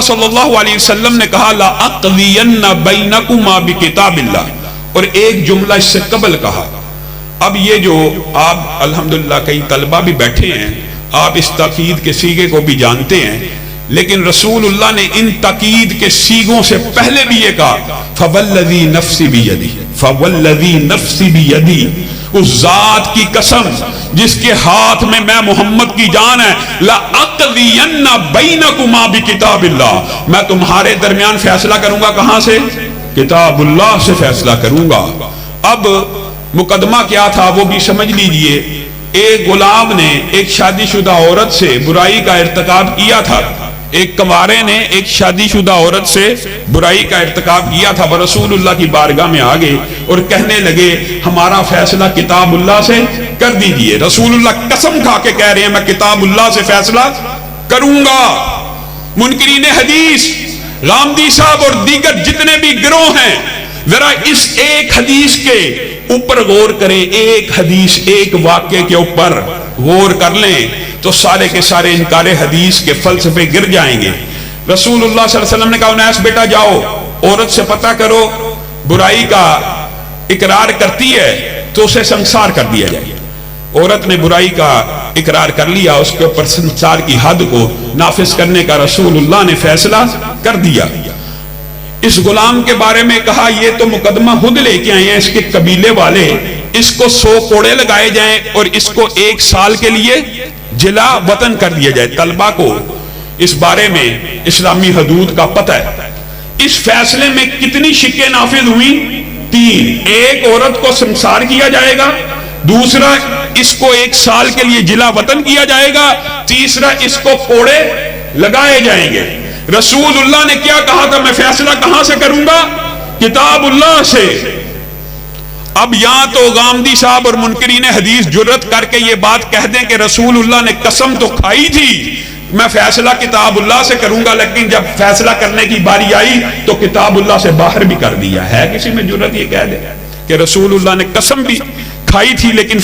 सल्लल्लाहु अलैहि वसल्लम ने कहा ला अक़दियन्ना बैनकुमा बिकिताबिल्लाह, और एक जुमला इससे कबल कहा। अब ये जो आप अल्हम्दुलिल्लाह कई तलबा भी बैठे हैं, आप इस ताकीद के सीगे को भी जानते हैं, लेकिन रसूलुल्लाह ने इन ताकीद के सीगों से पहले भी ये कहा फवल्लज़ी नफ्सी बियदी, फवल्लज़ी नफ्सी बियदी, उस जात की कसम जिसके हाथ में मैं मोहम्मद की जान है, ला अक़दियन्ना बैनकुमा बिकिताबिल्लाह, मैं तुम्हारे दरमियान फैसला करूंगा। कहां से? किताबुल्लाह से फैसला करूंगा। अब मुकदमा क्या था वो भी समझ लीजिए। एक गुलाम ने एक शादीशुदा औरत से बुराई का इर्तिकाब किया था, एक कंवारे ने एक शादीशुदा औरत से बुराई का इर्तिकाब किया था। वो रसूलुल्लाह की बारगाह में आ गए और कहने लगे हमारा फैसला किताबुल्लाह से कर दीजिए। रसूलुल्लाह कसम खा के कह रहे हैं मैं किताबुल्लाह से फैसला करूंगा। मुनकिरीन हदीस, गामदी साहब और दीगर जितने भी गिरोह हैं, जरा इस एक हदीस के ऊपर गौर करें, एक हदीस, एक वाक्य के ऊपर गौर कर लें तो सारे के सारे इनकारे हदीस के फलसफे गिर जाएंगे। रसूलुल्लाह सल्लल्लाहु अलैहि वसल्लम ने कहा उनैस बेटा जाओ, औरत से पता करो, बुराई का इकरार करती है तो उसे संसार कर दिया जाए। औरत ने बुराई का इकरार कर लिया, उसके ऊपर संसार की हद को नाफिज करने का रसूलुल्लाह ने फैसला कर दिया। इस गुलाम के बारे में कहा ये तो मुकदमा खुद लेके आए हैं, इसके कबीले वाले, इसको 100 कोड़े लगाए जाएं और इसको 1 साल के लिए जिला वतन कर दिया जाए। तलबा को इस बारे में इस्लामी हदूद का पता है। इस फैसले में कितनी शिक्के नाफिज हुई? 3। एक, औरत को संसार किया जाएगा। दूसरा, इसको 1 साल के लिए जिला वतन किया जाएगा। तीसरा, इसको कोड़े लगाए जाएंगे। रसूलुल्लाह ने क्या कहा था? मैं फैसला कहां से करूंगा? किताबुल्लाह से। अब यहां तो गामदी साहब और मुनकिरीन हदीस जुर्रत करके ये बात कह दें कि रसूलुल्लाह ने कसम तो खाई थी मैं फैसला किताबुल्लाह से करूंगा, लेकिन जब फैसला करने की बारी आई तो किताबुल्लाह से बाहर भी कर दिया है। किसी में जुर्रत ये कह दे कि रसूलुल्लाह ने कसम भी खाई थी लेकिन